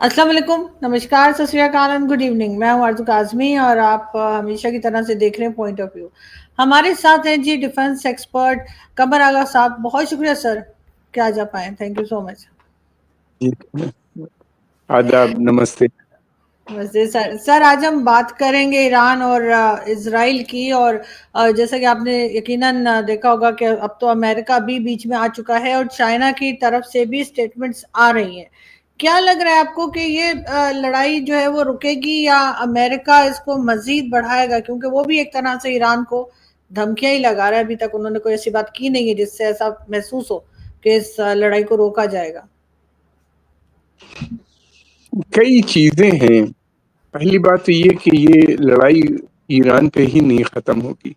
السلام علیکم، نمشکار، ست شری اکال اینڈ گڈ ایوننگ۔ میں ہوں آرزو کاظمی اور آپ ہمیشہ کی طرح سے دیکھ رہے ہیں پوائنٹ آف ویو۔ ہمارے ساتھ ہیں جی ڈیفنس ایکسپرٹ قمر آغا صاحب۔ بہت شکریہ سر کہ آج آپ آئیں، تھینک یو سو مچ۔ جی آداب، نمستے۔ سر آج ہم بات کریں گے ایران اور اسرائیل کی، اور جیسا کہ آپ نے یقیناً دیکھا ہوگا کہ اب تو امریکہ بھی بیچ میں آ چکا ہے اور چائنا کی طرف سے بھی سٹیٹمنٹس آ رہی ہیں۔ کیا لگ رہا ہے آپ کو کہ یہ لڑائی جو ہے وہ رکے گی یا امریکہ اس کو مزید بڑھائے گا؟ کیونکہ وہ بھی ایک طرح سے ایران کو دھمکیاں ہی لگا رہا ہے، ابھی تک انہوں نے کوئی ایسی بات کی نہیں ہے جس سے ایسا محسوس ہو کہ اس لڑائی کو روکا جائے گا۔ کئی چیزیں ہیں۔ پہلی بات تو یہ کہ یہ لڑائی ایران پہ ہی نہیں ختم ہوگی۔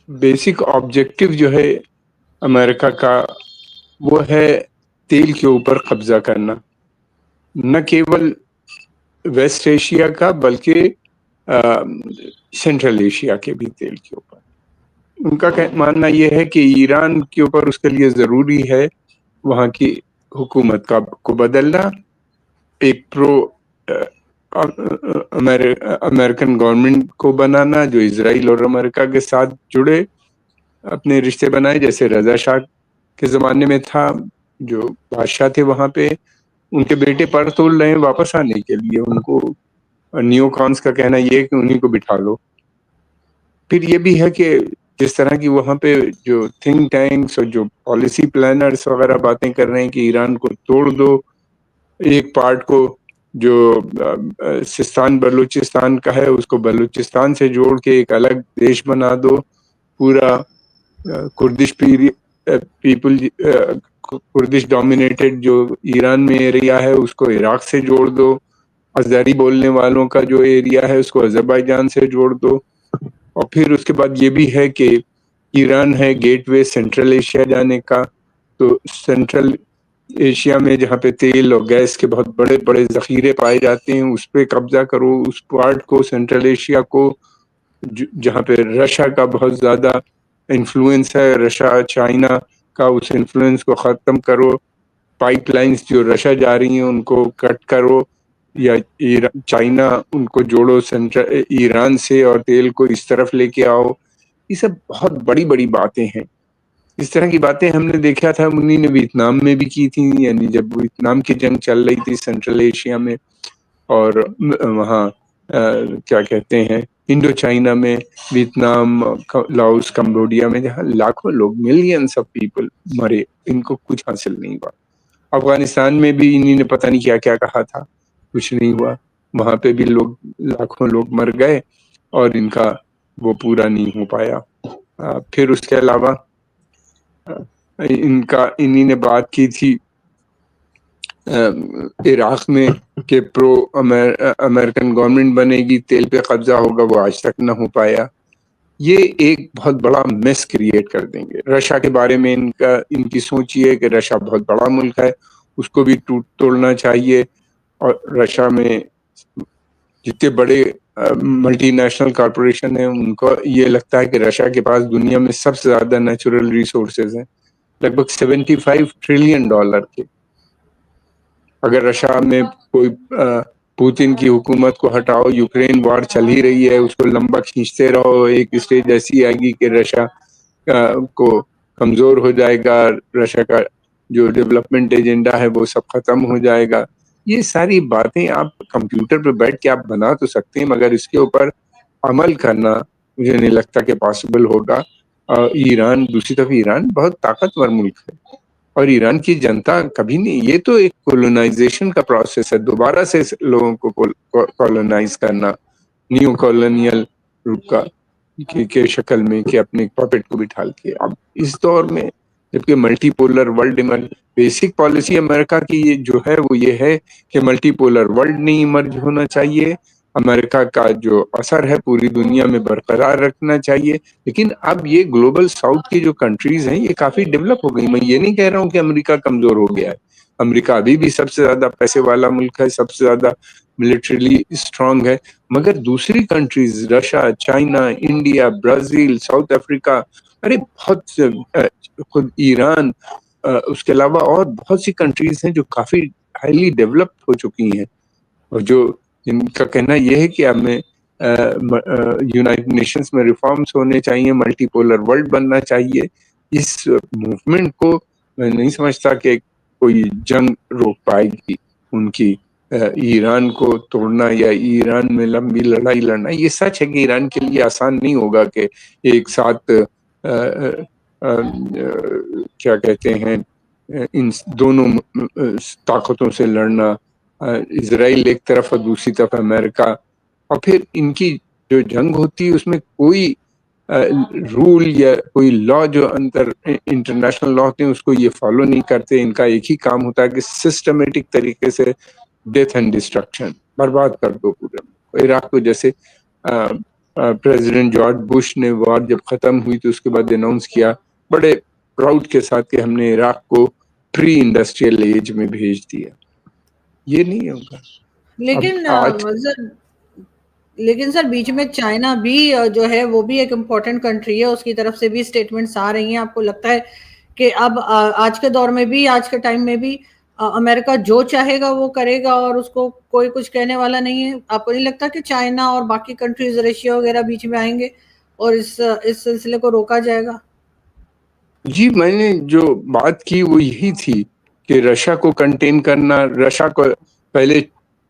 بیسک آبجیکٹو جو ہے امریکہ کا وہ ہے تیل کے اوپر قبضہ کرنا، نہ کیول ویسٹ ایشیا کا بلکہ سینٹرل ایشیا کے بھی تیل کے اوپر۔ ان کا ماننا یہ ہے کہ ایران کے اوپر اس کے لیے ضروری ہے وہاں کی حکومت کو بدلنا، ایک پرو امریکن گورنمنٹ کو بنانا جو اسرائیل اور امریکہ کے ساتھ جڑے، اپنے رشتے بنائے، جیسے رضا شاہ کے زمانے میں تھا، جو بادشاہ تھے وہاں پہ ان کے بیٹے پر تول رہے ہیں واپس آنے کے لیے، ان کو نیو کانس کا کہنا یہ ہے کہ انہیں کو بٹھا لو۔ پھر یہ بھی ہے کہ جس طرح کی وہاں پہ جو تھنک ٹینکس اور جو پالیسی پلانرز وغیرہ باتیں کر رہے ہیں کہ ایران کو توڑ دو، ایک پارٹ کو جو سستان بلوچستان کا ہے اس کو بلوچستان سے جوڑ کے ایک الگ دیش بنا دو، پورا کردش پیپل کردش ڈومینیٹڈ جو ایران میں ایریا ہے اس کو عراق سے جوڑ دو، آذری بولنے والوں کا جو ایریا ہے اس کو آذربائیجان سے جوڑ دو۔ اور پھر اس کے بعد یہ بھی ہے کہ ایران ہے گیٹ وے سینٹرل ایشیا جانے کا، تو سینٹرل ایشیا میں جہاں پہ تیل اور گیس کے بہت بڑے بڑے ذخیرے پائے جاتے ہیں اس پہ قبضہ کرو، اس پارٹ کو سینٹرل ایشیا کو جہاں پہ رشیا کا بہت زیادہ انفلوئنس ہے، رشیا چائنا کا اس انفلوئنس کو ختم کرو، پائپ لائنز جو رشیا جا رہی ہیں ان کو کٹ کرو، یا چائنا ان کو جوڑو سینٹرل ایران سے اور تیل کو اس طرف لے کے آؤ۔ یہ سب بہت بڑی بڑی باتیں ہیں۔ اس طرح کی باتیں ہم نے دیکھا تھا انہی نے ویتنام میں بھی کی تھیں، یعنی جب ویتنام کی جنگ چل رہی تھی سینٹرل ایشیا میں، اور وہاں کیا کہتے ہیں انڈو چائنا میں، ویتنام، لاؤس، کمبوڈیا میں، جہاں لاکھوں لوگ ملینس آف پیپل مرے، ان کو کچھ حاصل نہیں ہوا۔ افغانستان میں بھی انہی نے پتہ نہیں کیا کیا کہا تھا، کچھ نہیں ہوا، وہاں پہ بھی لاکھوں لوگ مر گئے اور ان کا وہ پورا نہیں ہو پایا۔ پھر اس کے علاوہ انہی نے بات کی تھی عراق میں کہ پرو امریکن گورنمنٹ بنے گی، تیل پہ قبضہ ہوگا، وہ آج تک نہ ہو پایا۔ یہ ایک بہت بڑا میس کریٹ کر دیں گے۔ رشیا کے بارے میں ان کی سوچ یہ ہے کہ رشیا بہت بڑا ملک ہے، اس کو بھی توڑنا چاہیے، اور رشیا میں جتنے بڑے ملٹی نیشنل کارپوریشن ہیں ان کو یہ لگتا ہے کہ رشیا کے پاس دنیا میں سب سے زیادہ نیچرل ریسورسز ہیں، لگ بھگ $75 ٹریلین کے۔ اگر رشیا میں کوئی پوتن کی حکومت کو ہٹاؤ، یوکرین وار چل ہی رہی ہے، اس کو لمبا کھینچتے رہو، ایک اسٹیج ایسی آئے گی کہ رشیا کو کمزور ہو جائے گا، رشیا کا جو ڈیولپمنٹ ایجنڈا ہے وہ سب ختم ہو جائے گا۔ یہ ساری باتیں آپ کمپیوٹر پہ بیٹھ کے آپ بنا تو سکتے ہیں، مگر اس کے اوپر عمل کرنا مجھے نہیں لگتا کہ پاسبل ہوگا۔ دوسری طرف ایران بہت طاقتور ملک ہے، اور ایران کی جنتا کبھی نہیں، یہ تو ایک کولونائزیشن کا پروسیس ہے، دوبارہ سے لوگوں کو کولونائز کرنا، نیو کالونیل کا کے شکل میں، کہ اپنے پاپٹ کو بٹھا کے۔ اب اس دور میں جبکہ multi polar world, basic policy امریکہ کی جو ہے وہ یہ ہے کہ ملٹی پولر ورلڈ نہیں ایمرج ہونا چاہیے، امریکہ کا جو اثر ہے پوری دنیا میں برقرار رکھنا چاہیے۔ لیکن اب یہ گلوبل ساؤتھ کی جو کنٹریز ہیں یہ کافی ڈیولپ ہو گئی۔ میں یہ نہیں کہہ رہا ہوں کہ امریکہ کمزور ہو گیا ہے، امریکہ ابھی بھی سب سے زیادہ پیسے والا ملک ہے، سب سے زیادہ ملٹریلی اسٹرانگ ہے، مگر دوسری countries Russia, China, India, Brazil, South Africa, ارے خود ایران، اس کے علاوہ اور بہت سی کنٹریز ہیں جو کافی ہائیلی ڈیولپڈ ہو چکی ہیں، اور جو ان کا کہنا یہ ہے کہ ہمیں یونائٹڈ نیشنز میں ریفارمز ہونے چاہیے، ملٹی پولر ورلڈ بننا چاہیے. اس موومنٹ کو میں نہیں سمجھتا کہ کوئی جنگ روک پائے گی. ان کی ایران کو توڑنا یا ایران میں لمبی لڑائی لڑنا، یہ سچ ہے کہ ایران کے لیے آسان نہیں ہوگا کہ ایک ساتھ کیا کہتے ہیں ان دونوں طاقتوں سے لڑنا، اسرائیل ایک طرف اور دوسری طرف امریکہ. اور پھر ان کی جو جنگ ہوتی ہے اس میں کوئی رول یا کوئی لا جو انٹرنیشنل لا ہوتے ہیں اس کو یہ فالو نہیں کرتے. ان کا ایک ہی کام ہوتا ہے کہ سسٹمیٹک طریقے سے ڈیتھ اینڈ ڈسٹرکشن، برباد کر دو پورے عراق کو. جیسے پریزیڈنٹ جارج بش نے وار جب ختم ہوئی تو اس کے بعد اناؤنس کیا بڑے پراؤڈ کے ساتھ کہ ہم نے عراق کو پری انڈسٹریل ایج میں بھیج دیا. یہ نہیں ہوگا. لیکن لیکن سر بیچ میں چائنا بھی جو ہے وہ بھی ایک امپورٹنٹ کنٹری ہے، اس کی طرف سے بھی اسٹیٹمنٹس آ رہی ہیں. آپ کو لگتا ہے کہ اب آج کے دور میں بھی، آج کے ٹائم میں بھی امریکہ جو چاہے گا وہ کرے گا اور اس کو کوئی کچھ کہنے والا نہیں ہے؟ آپ کو نہیں لگتا کہ چائنا اور باقی کنٹریز، رشیا وغیرہ بیچ میں آئیں گے اور اس سلسلے کو روکا جائے گا؟ جی، میں نے جو بات کی وہ یہی تھی کہ رشیا کو کنٹین کرنا. رشیا کو پہلے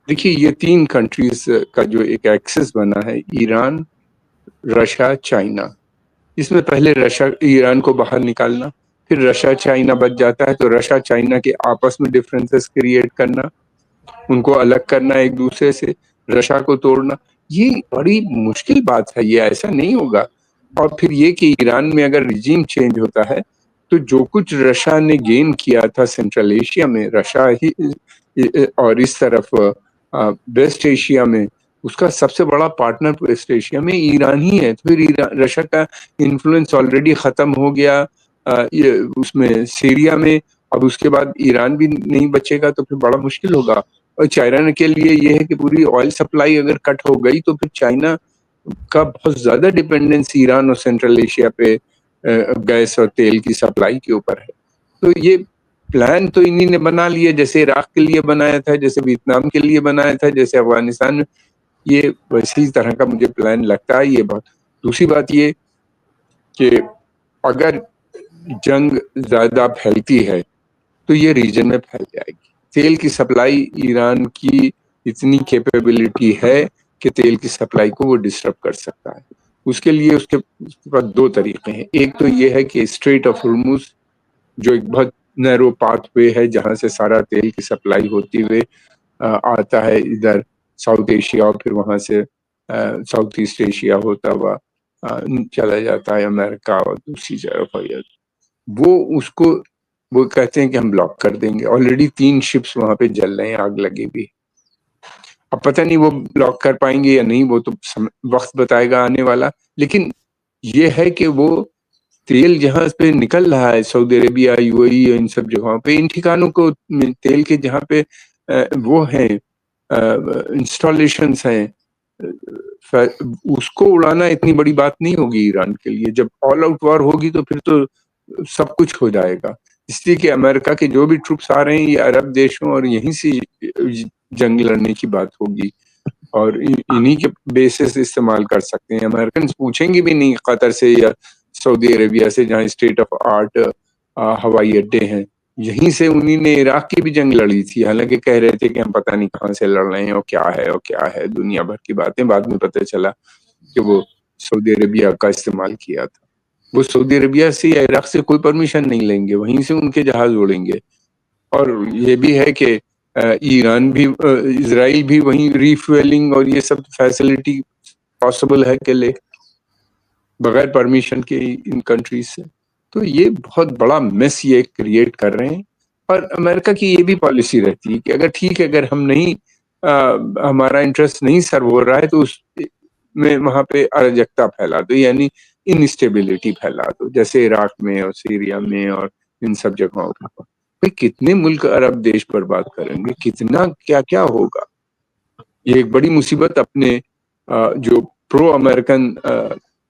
دیکھیے، یہ 3 کنٹریز کا جو ایک ایکسس بنا ہے، ایران، رشیا، چائنا. اس میں پہلے رشیا ایران کو باہر نکالنا، پھر رشیا چائنا بچ جاتا ہے تو رشیا چائنا کے آپس میں ڈفرینسز کریٹ کرنا، ان کو الگ کرنا ایک دوسرے سے، رشیا کو توڑنا. یہ بڑی مشکل بات ہے، یہ ایسا نہیں ہوگا. اور پھر یہ کہ ایران میں اگر رجیم چینج ہوتا ہے تو جو کچھ رشیا نے گین کیا تھا سینٹرل ایشیا میں، رشیا ہی اور اس طرف ویسٹ ایشیا میں اس کا سب سے بڑا پارٹنر ویسٹ ایشیا میں ایران ہی ہے. تو پھر رشیا کا انفلوئنس آلریڈی ختم ہو گیا اس میں سیریا میں. اب اس کے بعد ایران بھی نہیں بچے گا تو پھر بڑا مشکل ہوگا. اور چائنا کے لیے یہ ہے کہ پوری آئل سپلائی اگر کٹ ہو گئی تو پھر چائنا کا بہت زیادہ ڈیپینڈنس ایران اور سینٹرل ایشیا پہ گیس اور تیل کی سپلائی کے اوپر ہے. تو یہ پلان تو انہی نے بنا لیا، جیسے عراق کے لیے بنایا تھا، جیسے ویتنام کے لیے بنایا تھا، جیسے افغانستان میں. یہ ویسی طرح کا مجھے پلان لگتا ہے. یہ بات. دوسری بات یہ کہ اگر جنگ زیادہ پھیلتی ہے تو یہ ریجن میں پھیل جائے گی. تیل کی سپلائی ایران کی اتنی کیپیبلٹی ہے کہ تیل کی سپلائی کو وہ ڈسٹرب کر سکتا ہے. اس کے لیے اس کے پاس 2 طریقے ہیں. ایک تو یہ ہے کہ اسٹریٹ آف ہرمز جو ایک بہت نیرو پاتھ وے ہے جہاں سے سارا تیل کی سپلائی ہوتی ہوئے آتا ہے ادھر ساؤتھ ایشیا، اور پھر وہاں سے ساؤتھ ایسٹ ایشیا ہوتا ہوا چلا جاتا ہے امریکہ اور دوسری جگہ. وہ اس کو وہ کہتے ہیں کہ ہم بلاک کر دیں گے. آلریڈی 3 شپس وہاں پہ جل رہے ہیں، آگ لگی ہوئی. اب پتہ نہیں وہ بلاک کر پائیں گے یا نہیں، وہ تو وقت بتائے گا آنے والا. لیکن یہ ہے کہ وہ تیل جہاں پہ نکل رہا ہے، سعودی عربیہ، یو اے ای، ان سب جگہوں پہ، ان ٹھکانوں کو تیل کے جہاں پہ وہ ہیں انسٹالیشنز ہیں، اس کو اڑانا اتنی بڑی بات نہیں ہوگی ایران کے لیے. جب آل آؤٹ وار ہوگی تو پھر تو سب کچھ ہو جائے گا. اس لیے کہ امریکہ کے جو بھی ٹروپس آ رہے ہیں یہ عرب دیشوں اور یہیں سے جنگ لڑنے کی بات ہوگی، اور انہی کے بیسس استعمال کر سکتے ہیں. امریکنز پوچھیں گے بھی نہیں قطر سے یا سعودی عربیہ سے جہاں اسٹیٹ آف آرٹ ہوائی اڈے ہیں. یہیں سے انہی نے عراق کی بھی جنگ لڑی تھی، حالانکہ کہہ رہے تھے کہ ہم پتہ نہیں کہاں سے لڑ رہے ہیں اور کیا ہے اور کیا ہے، دنیا بھر کی باتیں. بعد میں پتہ چلا کہ وہ سعودی عربیہ کا استعمال کیا تھا. وہ سعودی عربیہ سے یا عراق سے کوئی پرمیشن نہیں لیں گے، وہیں سے ان کے جہاز اڑیں گے. اور یہ بھی ہے کہ ایران بھی، اسرائیل بھی وہیں ریفویلنگ اور یہ سب فیسلٹی پاسبل ہے کہ لے بغیر پرمیشن کے ان کنٹریز سے. تو یہ بہت بڑا میس یہ کریٹ کر رہے ہیں. اور امریکہ کی یہ بھی پالیسی رہتی ہے کہ اگر ٹھیک ہے، اگر ہم نہیں ہمارا انٹرسٹ نہیں سرو ہو رہا ہے تو اس میں وہاں پہ اراجکتا پھیلا دو، یعنی انسٹیبلٹی پھیلا دو، جیسے عراق میں اور سیریا میں اور ان سب جگہوں پر. کتنے ملک عرب دیش برباد کریں گے، کتنا کیا کیا ہوگا. یہ ایک بڑی مصیبت اپنے جو پرو امریکن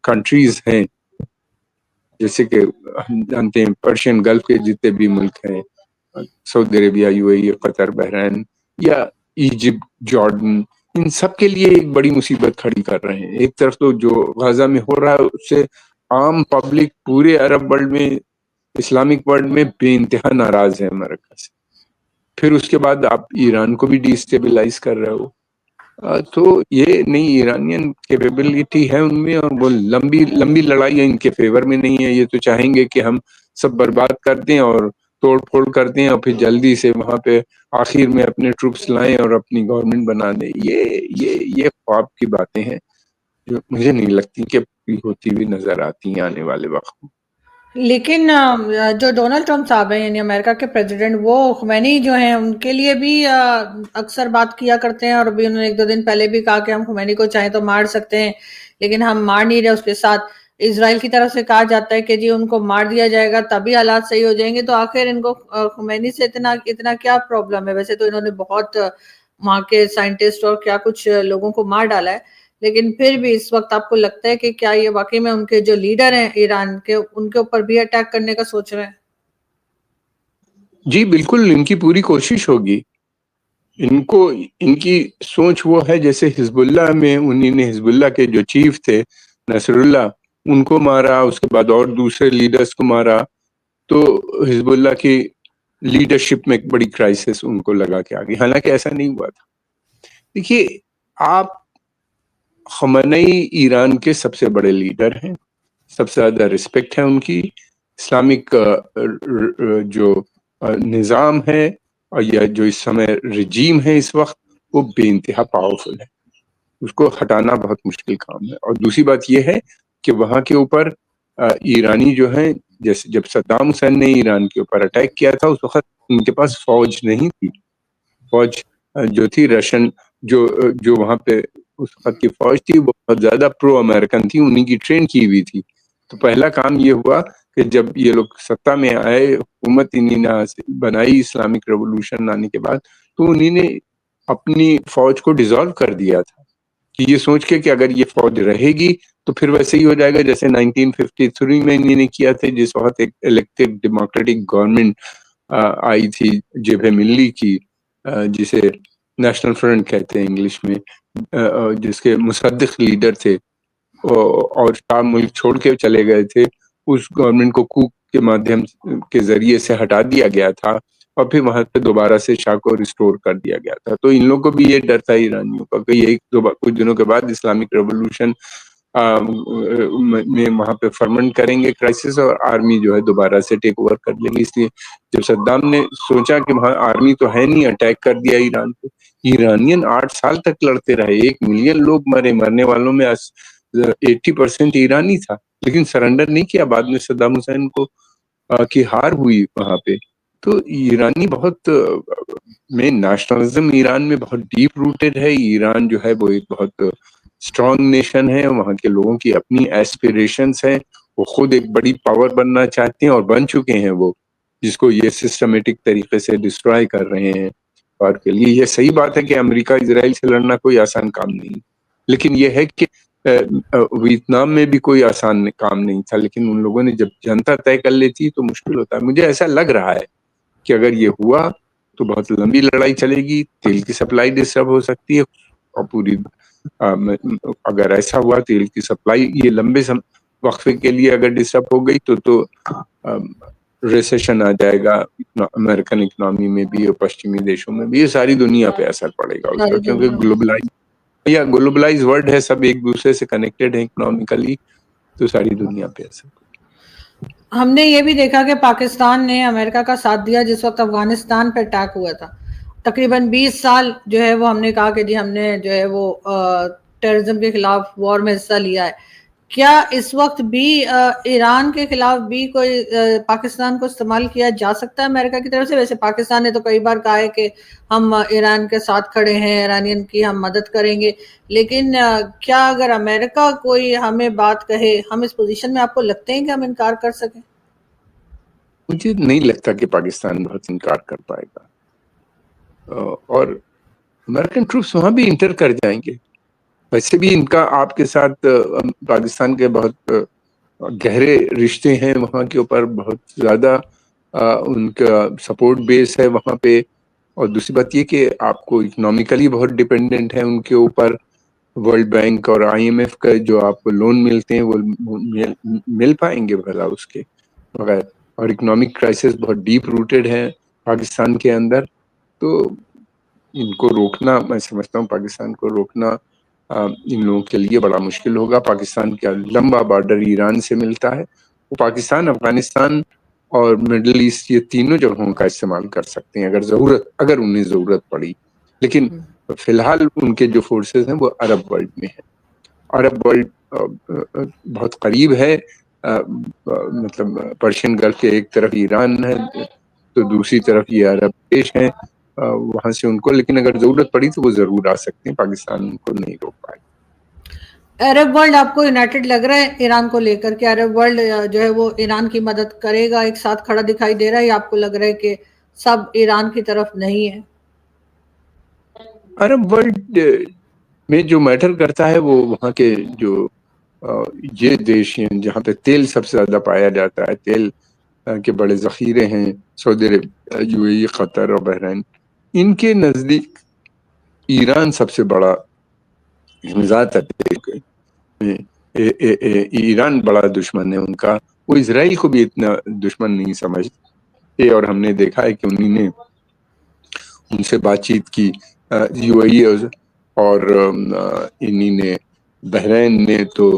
کنٹریز ہیں، جیسے کہ ہم جانتے ہیں پرشین گلف کے جتنے بھی ملک ہیں، سعودی عربیہ، UAE، قطر، بحرین یا ایجپٹ، جارڈن، ان سب کے لیے ایک بڑی مصیبت کھڑی کر رہے ہیں. ایک طرف تو جو غزہ میں ہو رہا ہے اس سے عام پبلک پورے عرب ورلڈ میں، اسلامک ورلڈ میں بے انتہا ناراض ہے امریکہ سے. پھر اس کے بعد آپ ایران کو بھی ڈی اسٹیبلائز کر رہے ہو. تو یہ نہیں، ایرانین کیپیبلٹی ہے ان میں، اور وہ لمبی لڑائی ان کے فیور میں نہیں ہے. یہ تو چاہیں گے کہ ہم سب برباد کر دیں اور توڑ پھوڑ کر دیں، اور پھر جلدی سے وہاں پہ آخر میں اپنے ٹروپس لائیں اور اپنی گورنمنٹ بنا دیں. یہ خواب کی باتیں ہیں جو مجھے نہیں لگتی کہ پوری ہوتی ہوئی نظر آتی ہیں آنے والے وقت میں. لیکن جو ڈونلڈ ٹرمپ صاحب ہیں، یعنی امریکہ کے پریزیڈنٹ، وہ خمینی جو ہیں ان کے لیے بھی اکثر بات کیا کرتے ہیں، اور ابھی انہوں نے 1-2 دن پہلے بھی کہا کہ ہم خمینی کو چاہیں تو مار سکتے ہیں لیکن ہم مار نہیں رہے. اس کے ساتھ اسرائیل کی طرف سے کہا جاتا ہے کہ جی ان کو مار دیا جائے گا تبھی حالات صحیح ہو جائیں گے. تو آخر ان کو خمینی سے اتنا کیا پرابلم ہے؟ ویسے تو انہوں نے بہت وہاں کے سائنٹسٹ اور کیا کچھ لوگوں کو مار ڈالا ہے، لیکن پھر بھی اس وقت آپ کو لگتا ہے کہ کیا یہ واقعی میں ان کے جو لیڈر ہیں ایران کے، ان کے اوپر بھی اٹیک کرنے کا سوچ رہے ہیں؟ جی بالکل، ان کی پوری کوشش ہوگی. ان کی سوچ وہ ہے جیسے حزب اللہ میں انہی نے حزب اللہ کے جو چیف تھے نصر اللہ، ان کو مارا، اس کے بعد اور دوسرے لیڈرز کو مارا. تو حزب اللہ کی لیڈرشپ میں ایک بڑی کرائسس ان کو لگا کے آگئی. حالانکہ ایسا نہیں ہوا تھا. دیکھیے، آپ خمینی ایران کے سب سے بڑے لیڈر ہیں، سب سے زیادہ رسپیکٹ ہے ان کی. اسلامک جو نظام ہے اور یا جو اس سمے رجیم ہے اس وقت، وہ بے انتہا پاورفل ہے. اس کو ہٹانا بہت مشکل کام ہے. اور دوسری بات یہ ہے کہ وہاں کے اوپر ایرانی جو ہیں، جیسے جب صدام حسین نے ایران کے اوپر اٹیک کیا تھا اس وقت ان کے پاس فوج نہیں تھی. فوج جو تھی رشین، جو وہاں پہ اس وقت کی فوج تھی وہ بہت زیادہ پرو امریکن تھی، انہی کی ٹرین کی ہوئی تھی. تو پہلا کام یہ ہوا کہ جب یہ لوگ سطح میں آئے، حکومت انہی نے بنائی اسلامک ریولوشن آنے کے بعد، تو انہی نے اپنی فوج کو ڈیزالو کر دیا تھا کہ یہ سوچ کے کہ اگر یہ فوج رہے گی تو پھر ویسے ہی ہو جائے گا جیسے 1953 میں انہی نے کیا تھا، جس وقت ایک الیکٹڈ ڈیموکریٹک گورنمنٹ آئی تھی جبہہ ملی کی، جسے نیشنل فرنٹ کہتے ہیں انگلش میں، جس کے مصدق لیڈر تھے اور شام ملک چھوڑ کے چلے گئے تھے. اس گورنمنٹ کو کوپ کے مادھیم کے ذریعے سے ہٹا دیا گیا تھا اور پھر وہاں پہ دوبارہ سے شاہ کو ریسٹور کر دیا گیا تھا. تو ان لوگوں کو بھی یہ ڈر تھا ایرانیوں کا کہ یہ کچھ دنوں کے بعد اسلامک ریولوشن میں وہاں پہ فرمنٹ کریں گے کرائسس، اور آرمی جو ہے دوبارہ سے ٹیک اوور کر لیں گے. اس لیے جب صدام نے سوچا کہ وہاں آرمی تو ہے نہیں، اٹیک کر دیا ایران کو. ایرانین 8 سال تک لڑتے رہے، 1 ملین لوگ مرے، مرنے والوں میں 80% ایرانی تھا، لیکن سرنڈر نہیں کیا. بعد میں صدام حسین کو کی ہار ہوئی وہاں پہ. تو ایرانی بہت میں نیشنلزم ایران میں بہت ڈیپ روٹڈ ہے. ایران جو ہے وہ ایک بہت اسٹرانگ نیشن ہے، وہاں کے لوگوں کی اپنی ایسپیریشنز ہیں، وہ خود ایک بڑی پاور بننا چاہتے ہیں اور بن چکے ہیں وہ، جس کو یہ سسٹمیٹک طریقے سے ڈسٹرائے کر رہے ہیں. اور کے لیے یہ صحیح بات ہے کہ امریکہ اسرائیل سے لڑنا کوئی آسان کام نہیں، لیکن یہ ہے کہ ویتنام میں بھی کوئی آسان کام نہیں تھا، لیکن ان لوگوں نے جب جنتا طے کر لیتی تو مشکل ہوتا ہے. مجھے ایسا لگ رہا ہے کہ اگر یہ ہوا تو بہت لمبی لڑائی چلے گی، تیل کی سپلائی ڈسٹرب ہو سکتی ہے، اور پوری اگر ایسا ہوا تیل کی سپلائی یہ لمبے وقفے کے لیے اگر ڈسٹرب ہو گئی تو ریسیشن آ جائے گا امریکن اکنامی میں بھی اور پشچمی دیشوں میں بھی. یہ ساری دنیا پہ اثر پڑے گا اس کا، کیونکہ گلوبلائز ورلڈ ہے، سب ایک دوسرے سے کنیکٹڈ ہیں اکنامیکلی، تو ساری دنیا پہ اثر. ہم نے یہ بھی دیکھا کہ پاکستان نے امریکہ کا ساتھ دیا جس وقت افغانستان پہ اٹیک ہوا تھا. تقریباً 20 سال جو ہے وہ ہم نے کہا کہ جی ہم نے جو ہے وہ ٹیررزم کے خلاف وار میں حصہ لیا ہے. کیا اس وقت بھی ایران کے خلاف بھی کوئی پاکستان کو استعمال کیا جا سکتا ہے امریکہ کی طرف سے؟ ویسے پاکستان نے تو کئی بار کہا ہے کہ ہم ایران کے ساتھ کھڑے ہیں، ایرانین کی ہم مدد کریں گے، لیکن کیا اگر امریکہ کوئی ہمیں بات کہے، ہم اس پوزیشن میں آپ کو لگتے ہیں کہ ہم انکار کر سکیں؟ مجھے نہیں لگتا کہ پاکستان بہت انکار کر پائے گا، اور امریکن ٹروپس وہاں بھی انٹر کر جائیں گے. ویسے بھی ان کا آپ کے ساتھ پاکستان کے بہت گہرے رشتے ہیں، وہاں کے اوپر بہت زیادہ ان کا سپورٹ بیس ہے وہاں پہ، اور دوسری بات یہ کہ آپ کو اکنامیکلی بہت ڈیپینڈنٹ ہے ان کے اوپر. ورلڈ بینک اور آئی ایم ایف کا جو آپ کو لون ملتے ہیں وہ مل پائیں گے بھلا اس کے بغیر؟ اور اکنامک کرائسس بہت ڈیپ روٹیڈ ہے پاکستان کے اندر. تو ان کو روکنا، میں سمجھتا ہوں پاکستان کو روکنا ان لوگوں کے لیے بڑا مشکل ہوگا. پاکستان کا لمبا بارڈر ایران سے ملتا ہے، وہ پاکستان، افغانستان اور مڈل ایسٹ یہ تینوں جگہوں کا استعمال کر سکتے ہیں اگر انہیں ضرورت پڑی. لیکن فی الحال ان کے جو فورسز ہیں وہ عرب ورلڈ میں ہیں. عرب ورلڈ بہت قریب ہے، مطلب پرشین گلف کے ایک طرف ایران ہے تو دوسری طرف یہ عرب دیش ہیں، وہاں سے ان کو، لیکن اگر ضرورت پڑی تو وہ ضرور آ سکتے ہیں، پاکستان ان کو نہیں روک پائے. عرب ورلڈ آپ کو یونائٹڈ لگ رہا ہے ایران کو لے کر کے؟ عرب ورلڈ جو ہے وہ ایران کی مدد کرے گا، ایک ساتھ کھڑا دکھائی دے رہا ہے، یا آپ کو لگ رہا ہے کہ سب ایران کی طرف نہیں ہے؟ عرب ورلڈ میں جو میٹر کرتا ہے وہ وہاں کے جو یہ دیش ہیں جہاں پہ تیل سب سے زیادہ پایا جاتا ہے، تیل کے بڑے ذخیرے ہیں، سعودی عرب، یو اے ای، قطر اور بحرین. ان کے نزدیک ایران سب سے بڑا ذات ہے. ایران بڑا دشمن ہے ان کا. وہ اسرائیل کو بھی اتنا دشمن نہیں سمجھتے، اور ہم نے دیکھا ہے کہ انہی نے ان سے بات چیت کی، یو اے ای اور انہی نے بحرین نے تو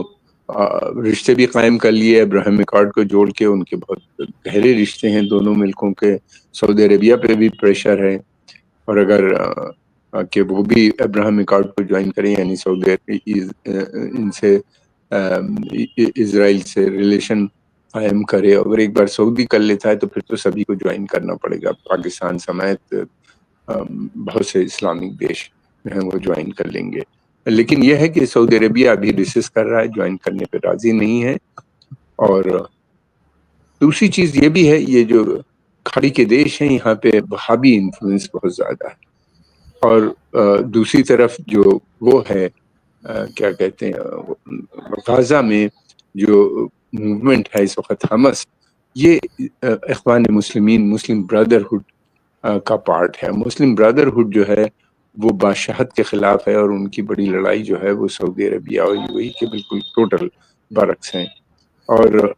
رشتے بھی قائم کر لیے ابراہیم ایکارڈ کو جوڑ کے. ان کے بہت گہرے رشتے ہیں دونوں ملکوں کے. سعودی عربیہ پہ بھی پریشر ہے، اور اگر کہ وہ بھی ابراہیم ایکارڈ کو جوائن کریں، یعنی سعودی ان سے اسرائیل سے ریلیشن قائم کرے. اگر ایک بار سعودی کر لیتا ہے تو پھر تو سبھی کو جوائن کرنا پڑے گا، پاکستان سمیت بہت سے اسلامک دیش ہیں وہ جوائن کر لیں گے. لیکن یہ ہے کہ سعودی عربیہ ابھی ریسسٹ کر رہا ہے، جوائن کرنے پہ راضی نہیں ہے. اور دوسری چیز یہ بھی ہے، یہ جو کھڑی کے دیش ہیں یہاں پہ وہابی انفلوئنس بہت زیادہ ہے. اور دوسری طرف جو وہ ہے کیا کہتے ہیں، غزہ میں جو موومنٹ ہے اس وقت، حماس، یہ اخوان مسلمین، مسلم برادرہڈ کا پارٹ ہے. مسلم برادرہڈ جو ہے وہ بادشاہت کے خلاف ہے، اور ان کی بڑی لڑائی جو ہے وہ سعودی عربیہ اور یو اے ای کے بالکل ٹوٹل برعکس ہیں. اور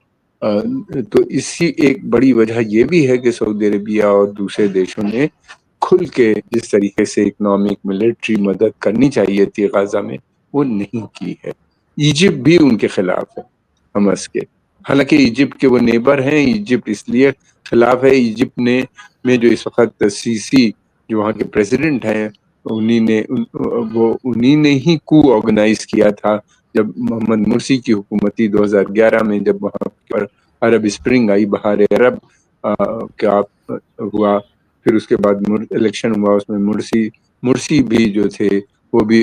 تو اسی ایک بڑی وجہ یہ بھی ہے کہ سعودی عربیہ اور دوسرے دیشوں نے کھل کے جس طریقے سے اکنامک ملٹری مدد کرنی چاہیے تھی غزہ میں، وہ نہیں کی ہے. ایجپٹ بھی ان کے خلاف ہے حماس کے، حالانکہ ایجپٹ کے وہ نیبر ہیں. ایجپٹ اس لیے خلاف ہے، ایجپٹ میں جو اس وقت سی سی جو وہاں کے پریزیڈنٹ ہیں، انہی نے ہی کو آرگنائز کیا تھا جب محمد مرسی کی حکومتی 2011 میں، جب وہاں پر عرب اسپرنگ آئی، بہار عرب کا ہوا. پھر اس کے بعد الیکشن ہوا، اس میں مرسی بھی جو تھے وہ بھی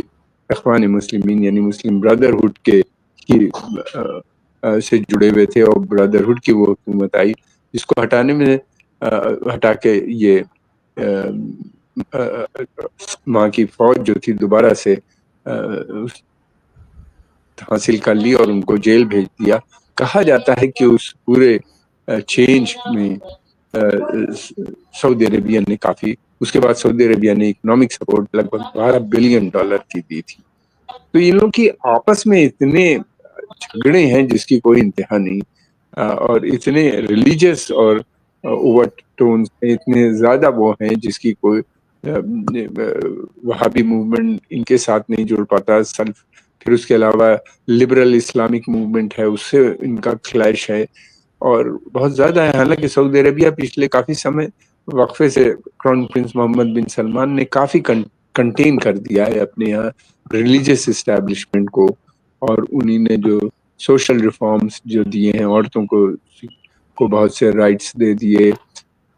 اخوان مسلمین یعنی مسلم برادرہڈ کے سے جڑے ہوئے تھے، اور برادرہڈ کی وہ حکومت آئی جس کو ہٹا کے یہ وہاں کی فوج جو تھی دوبارہ سے حاصل کر لی اور ان کو جیل بھیج دیا. کہا جاتا ہے کہ اس پورے چینج میں سعودی عربیہ نے کافی، اس کے بعد سعودی عربیہ نے اکنامک سپورٹ لگ بھگ $12 بلین کی دی تھی. تو ان لوگوں کی آپس میں اتنے جھگڑے ہیں جس کی کوئی انتہا نہیں، اور اتنے ریلیجیس اور اوور ٹونز اتنے زیادہ وہ ہیں جس کی کوئی وہابی موومنٹ ان کے ساتھ نہیں جڑ پاتا. پھر اس کے علاوہ لبرل اسلامک موومنٹ ہے، اس سے ان کا کلیش ہے اور بہت زیادہ ہے. حالانکہ سعودی عربیہ پچھلے کافی سمے وقفے سے کراؤن پرنس محمد بن سلمان نے کافی کنٹین کر دیا ہے اپنے یہاں ریلیجیس اسٹیبلشمنٹ کو، اور انہی نے جو سوشل ریفارمز جو دیے ہیں، عورتوں کو بہت سے رائٹس دے دیے،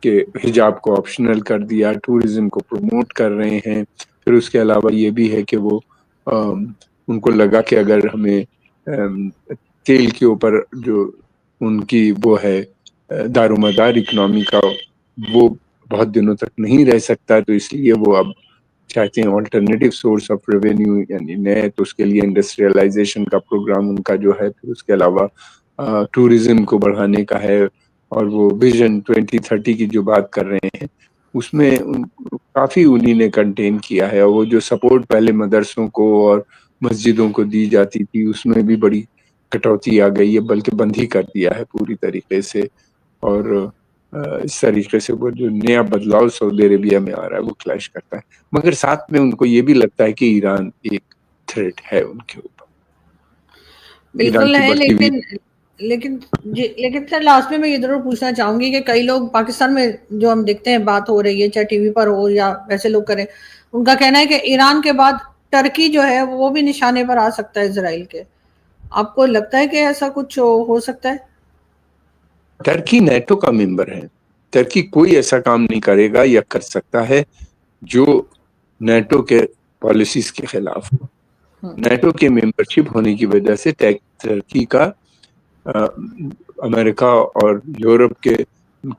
کہ حجاب کو آپشنل کر دیا، ٹورزم کو پروموٹ کر رہے ہیں. پھر اس کے علاوہ یہ بھی ہے کہ وہ ان کو لگا کہ اگر ہمیں تیل کے اوپر جو ان کی وہ ہے دار و مدار اکنامی کا، وہ بہت دنوں تک نہیں رہ سکتا، تو اس لیے وہ اب چاہتے ہیں آلٹرنیٹیو سورس آف ریونیو یعنی نئے. تو اس کے لیے انڈسٹریلائزیشن کا پروگرام ان کا جو ہے، پھر اس کے علاوہ ٹورزم کو بڑھانے کا ہے، اور وہ ویژن 2030 کی جو بات کر رہے ہیں اس میں کافی انہی نے کنٹین کیا ہے. اور وہ جو سپورٹ پہلے مدرسوں کو اور مسجدوں کو دی جاتی تھی اس میں بھی بڑی کٹوتی آ گئی ہے, بلکہ بند ہی کر دیا ہے پوری طریقے سے. اور اس طریقے سے وہ جو نیا بدلاؤ سعودی عربیہ میں آ رہا ہے وہ کلیش کرتا ہے, مگر ساتھ میں ان کو یہ بھی لگتا ہے کہ ایران ایک تھریٹ ہے ان کے اوپر, ایران بالکل کی ہے. بڑھتی ہوئی. لیکن سر لاسٹ میں یہ ضرور پوچھنا چاہوں گی کہ کئی لوگ پاکستان میں جو ہم دیکھتے ہیں بات ہو رہی ہے, چاہے ٹی وی پر ہو یا ویسے لوگ کریں, ان کا کہنا ہے کہ ایران کے بعد ٹرکی جو ہے وہ بھی نشانے پر آ سکتا ہے اسرائیل کے. آپ کو لگتا ہے کہ ایسا کچھ ہو سکتا ہے؟ ٹرکی نیٹو کا ممبر ہے. ٹرکی کوئی ایسا کام نہیں کرے گا یا کر سکتا ہے جو نیٹو کے پالیسیز کے خلاف ہو. نیٹو کے ممبرشپ ہونے کی وجہ سے ٹرکی کا امریکہ اور یورپ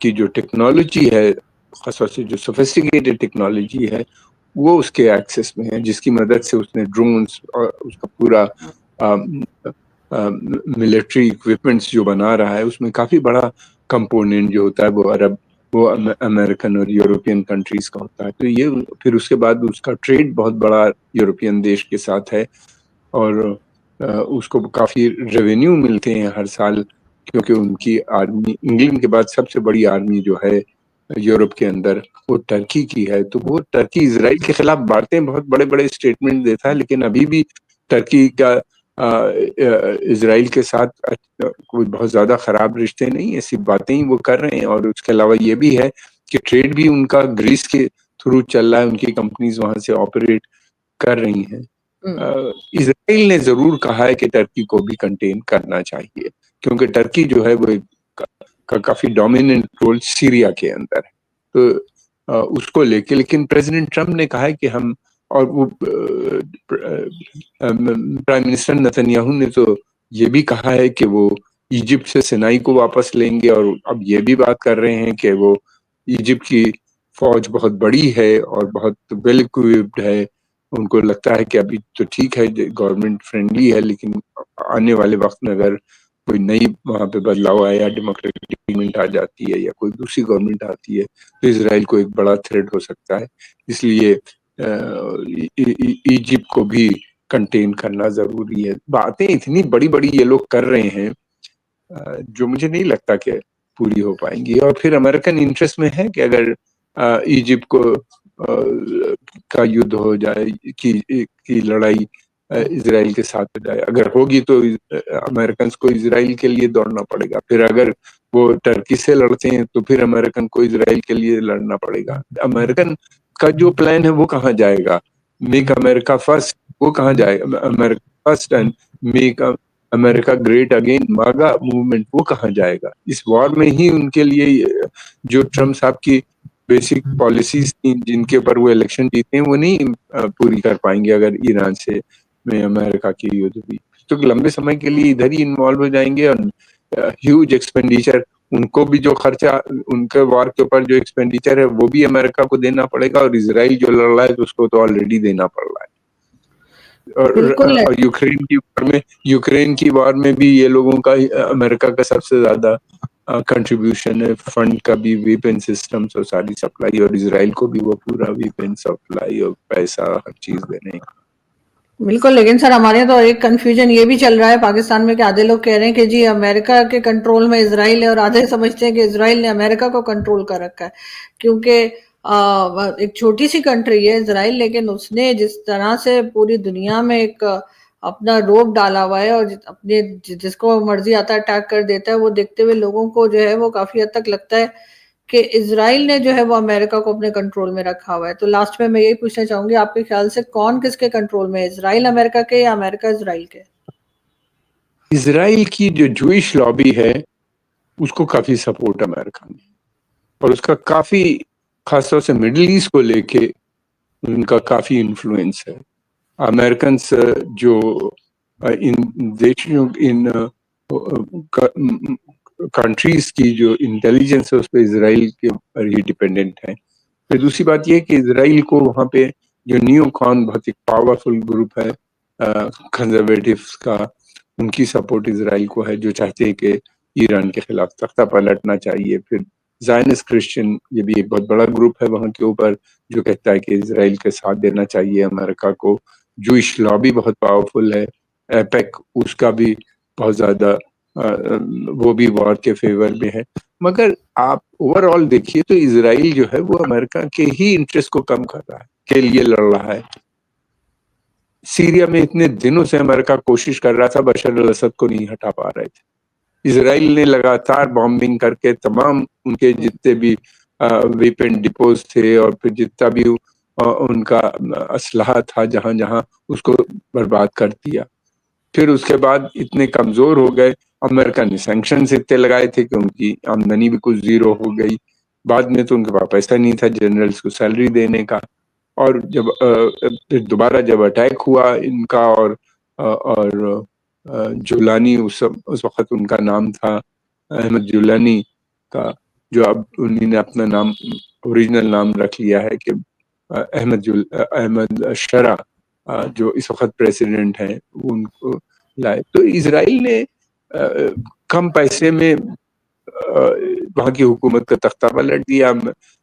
کی جو ٹیکنالوجی ہے, خاص طور سے جو سوفسٹیکیٹڈ ٹیکنالوجی ہے, وہ اس کے ایکسس میں ہے, جس کی مدد سے اس نے ڈرونز اور اس کا پورا ملٹری اکوپمنٹس جو بنا رہا ہے اس میں کافی بڑا کمپوننٹ جو ہوتا ہے وہ امریکن اور یورپین کنٹریز کا ہوتا ہے. تو یہ پھر اس کے بعد اس کا ٹریڈ بہت بڑا یورپین دیش کے ساتھ ہے, اور اس کو کافی ریونیو ملتے ہیں ہر سال, کیونکہ ان کی آرمی انگلینڈ کے بعد سب سے بڑی آرمی جو ہے یورپ کے اندر وہ ٹرکی کی ہے. تو وہ ٹرکی اسرائیل کے خلاف باتیں بہت بڑے بڑے اسٹیٹمنٹ دیتا ہے, لیکن ابھی بھی ٹرکی کا اسرائیل کے ساتھ کوئی بہت زیادہ خراب رشتے نہیں, ایسی باتیں ہی وہ کر رہے ہیں. اور اس کے علاوہ یہ بھی ہے کہ ٹریڈ بھی ان کا گریس کے تھرو چل رہا ہے, ان کی کمپنیز وہاں سے آپریٹ کر رہی ہیں. اسرائیل نے ضرور کہا ہے کہ ٹرکی کو بھی کنٹین کرنا چاہیے, کیونکہ ٹرکی جو ہے وہ کافی ڈومیننٹ رول سیریا کے اندر ہے. تو اس کو لے کے لیکن پریزیڈنٹ ٹرمپ نے کہا ہے کہ ہم, اور وہ پرائم منسٹر نتنیاہو نے تو یہ بھی کہا ہے کہ وہ ایجپٹ سے سینائی کو واپس لیں گے, اور اب یہ بھی بات کر رہے ہیں کہ وہ ایجپٹ کی فوج بہت بڑی ہے اور بہت ویل اکوپڈ ہے. ان کو لگتا ہے کہ ابھی تو ٹھیک ہے گورنمنٹ فرینڈلی ہے, لیکن آنے والے وقت میں اگر کوئی نئی وہاں پہ بدلاؤ آیا, ڈیموکریٹک گورنمنٹ آ جاتی ہے یا کوئی دوسری گورنمنٹ آتی ہے, تو اسرائیل کو ایک بڑا تھریٹ ہو سکتا ہے. اس لیے ایجپٹ کو بھی کنٹین کرنا ضروری ہے. باتیں اتنی بڑی بڑی یہ لوگ کر رہے ہیں جو مجھے نہیں لگتا کہ پوری ہو پائیں گی. اور پھر امریکن انٹرسٹ میں ہے کہ اگر ایجپٹ کو کا یدھ ہو جائے, کی لڑائی اسرائیل کے ساتھ ہو جائے, اگر ہوگی تو امریکنز کو اسرائیل کے لیے دوڑنا پڑے گا. پھر اگر وہ ٹرکی سے لڑتے ہیں تو پھر امریکن کو اسرائیل کے لیے لڑنا پڑے گا. امریکن کا جو پلان ہے وہ کہاں جائے گا؟ میک امریکہ فرسٹ وہ کہاں جائے گا؟ America first and make America great again, MAGA movement, وہ کہاں جائے گا؟ اس وار میں ہی ان کے لیے جو ٹرمپ صاحب کی بیسک پالیسیز تھیں جن کے اوپر وہ الیکشن جیتے ہیں وہ نہیں پوری کر پائیں گے اگر ایران سے میں امریکہ کی یدھ ہوئی. تو لمبے سمے کے لیے ادھر ہی انوالو ہو جائیں گے, اور ہیوج ایکسپینڈیچر, ان کو بھی جو خرچہ ان کے وار کے اوپر جو ایکسپینڈیچر ہے وہ بھی امریکہ کو دینا پڑے گا, اور اسرائیل جو لڑ رہا ہے تو اس کو تو آلریڈی دینا پڑ رہا ہے. بالکل ہے. اور یوکرین کی وار میں بھی یہ لوگوں کا امریکہ کا سب سے زیادہ کنٹریبیوشن ہے, فنڈ کا بھی, ویپن سسٹمز اور ساری سپلائی, اور اسرائیل کو بھی وہ پورا ویپن سپلائی اور پیسہ ہر چیز دینے. بالکل. لیکن سر ہمارے یہاں تو ایک کنفیوژن یہ بھی چل رہا ہے پاکستان میں کہ آدھے لوگ کہہ رہے ہیں کہ جی امریکہ کے کنٹرول میں اسرائیل ہے, اور آدھے سمجھتے ہیں کہ اسرائیل نے امریکہ کو کنٹرول کر رکھا ہے, کیونکہ ایک چھوٹی سی کنٹری ہے اسرائیل, لیکن اس نے جس طرح سے پوری دنیا میں ایک اپنا روب ڈالا ہوا ہے, اور اپنے جس کو مرضی آتا ہے اٹیک کر دیتا ہے, وہ دیکھتے ہوئے لوگوں کو جو ہے وہ کافی حد تک لگتا ہے کہ اسرائیل نے جو ہے وہ امریکہ کو اپنے کنٹرول میں رکھا ہوا ہے. تو لاسٹ میں یہی پوچھنا چاہوں گی, آپ کے خیال سے کون کس کے کنٹرول میں ہے, اسرائیل امریکہ کے یا امریکہ اسرائیل کے؟ اسرائیل کی جو جوئش لابی ہے اس کو کافی سپورٹ امریکہ نے, اور اس کا کافی خاص طور سے مڈل ایسٹ کو لے کے ان کا کافی انفلوئنس ہے. امریکنس جو ان کنٹریز کی جو انٹیلیجنس ہے اس پہ اسرائیل کے پر ہی ڈیپینڈنٹ ہے. پھر دوسری بات یہ کہ اسرائیل کو وہاں پہ جو نیو کان بہت ایک پاورفل گروپ ہے کنزرویٹیوز کا, ان کی سپورٹ اسرائیل کو ہے, جو چاہتے ہیں کہ ایران کے خلاف تختہ پلٹنا چاہیے. پھر زائنس کرسچن، یہ بھی ایک بہت بڑا گروپ ہے وہاں کے اوپر، جو کہتا ہے کہ اسرائیل کے ساتھ دینا چاہیے امریکہ کو. جوئش لابی بہت پاورفل ہے، ایپیک اس کا بھی بہت زیادہ وہ بھی وار کے فیور میں ہے. مگر آپ اوور آل دیکھیے تو اسرائیل جو ہے وہ امریکہ کے ہی انٹرسٹ کو کم کر رہا ہے، کے لیے لڑ رہا ہے. سیریا میں اتنے دنوں سے امریکہ کوشش کر رہا تھا، بشار الاسد کو نہیں ہٹا پا رہے تھے. اسرائیل نے لگاتار بامبنگ کر کے تمام ان کے جتنے بھی ویپن ڈپوز تھے اور پھر جتنا بھی ان کا اسلحہ تھا جہاں جہاں، اس کو برباد کر دیا. پھر اس کے بعد اتنے کمزور ہو گئے، امریکہ نے سینکشنز اتنے لگائے تھے کہ ان کی آمدنی بھی کچھ زیرو ہو گئی. بعد میں تو ان کے پاس پیسہ نہیں تھا جنرلز کو سیلری دینے کا. اور جب پھر دوبارہ جب اٹیک ہوا ان کا، اور جولانی اس وقت ان کا نام تھا، احمد جولانی کا، جو اب انہوں نے اپنا نام اوریجنل نام رکھ لیا ہے کہ احمد شرع، جو اس وقت پریسیڈنٹ ہیں، ان کو لائے. تو اسرائیل نے کم پیسے میں وہاں کی حکومت کا تختہ پلٹ دیا.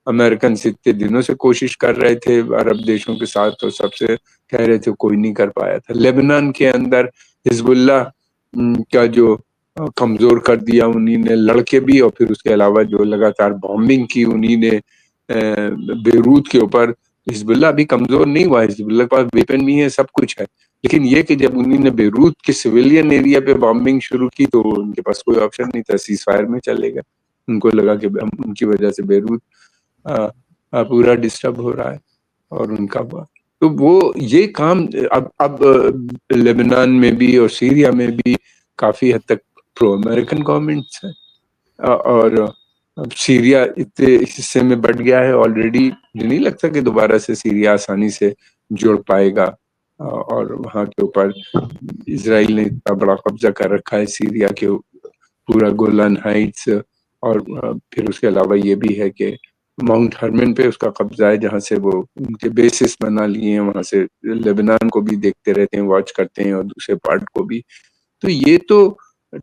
امریکن اتنے دنوں سے کوشش کر رہے تھے عرب دیشوں کے ساتھ، تو سب سے کہہ رہے تھے، کوئی نہیں کر پایا تھا. لیبنان کے اندر حزب اللہ کا جو کمزور کر دیا انہی نے لڑ کے بھی، اور پھر اس کے علاوہ جو لگاتار بامبنگ کی انہی نے بیروت کے اوپر. حزب اللہ بھی کمزور نہیں ہوا، حزب اللہ کے پاس ویپن بھی ہے، سب کچھ ہے. لیکن یہ کہ جب انہوں نے بیروت کے سویلین ایریا پہ بامبنگ شروع کی تو ان کے پاس کوئی آپشن نہیں تھا، سیز فائر میں چلے گئے. ان کو لگا کہ ان کی وجہ سے بیروت پورا ڈسٹرب ہو رہا ہے، اور ان کا تو وہ یہ کام اب لیبنان میں بھی اور سیریا میں بھی کافی حد تک پرو امریکن گورنمنٹس ہیں. اور سیریا اتنے حصے میں بٹ گیا ہے آلریڈی، مجھے نہیں لگتا کہ دوبارہ سے سیریا آسانی سے جڑ پائے گا. اور وہاں کے اوپر اسرائیل نے اتنا بڑا قبضہ کر رکھا ہے سیریا کے پورا گولان ہائٹس، اور پھر اس کے علاوہ یہ بھی ہے کہ ماؤنٹ ہرمن پہ اس کا قبضہ ہے، جہاں سے وہ ان کے بیسس بنا لیے ہیں، وہاں سے لیبنان کو بھی دیکھتے رہتے ہیں، واچ کرتے ہیں، اور دوسرے پارٹ کو بھی. تو یہ تو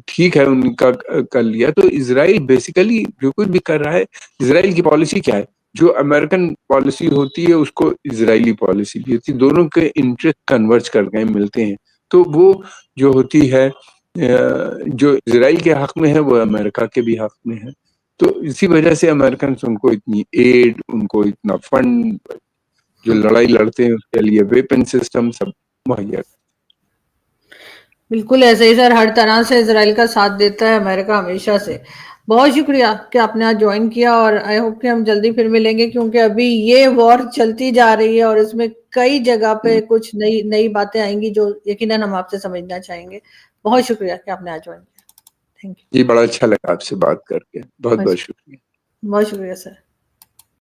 ٹھیک ہے ان کا کر لیا. تو اسرائیل بیسیکلی جو کچھ بھی کر رہا ہے، اسرائیل کی پالیسی کیا ہے؟ جو امریکن پالیسی ہوتی ہے اس کو اسرائیلی پالیسی بھی ہوتی ہے، دونوں کے انٹرسٹ کنورج کر گئے ملتے ہیں. تو وہ جو ہوتی ہے جو اسرائیل کے حق میں ہے وہ امریکہ کے بھی حق میں ہے. تو اسی وجہ سے امریکنز ان کو اتنی ایڈ، ان کو اتنا فنڈ، جو لڑائی لڑتے ہیں اس کے لیے ویپن سسٹم سب مہیا. بالکل ایسے ہی سر، ہر طرح سے اسرائیل کا ساتھ دیتا ہے امریکہ ہمیشہ سے. بہت شکریہ کہ آپ نے آج جوائن کیا، اور آئی ہوپ کہ ہم جلدی پھر ملیں گے، کیونکہ ابھی یہ وار چلتی جا رہی ہے اور اس میں کئی جگہ پہ کچھ نئی باتیں آئیں گی جو یقیناً ہم آپ سے سمجھنا چاہیں گے. بہت شکریہ کہ آپ نے آج جوائن کیا. Thank you. جی بڑا اچھا لگا آپ سے بات کر کے، بہت بہت شکریہ. بہت شکریہ سر.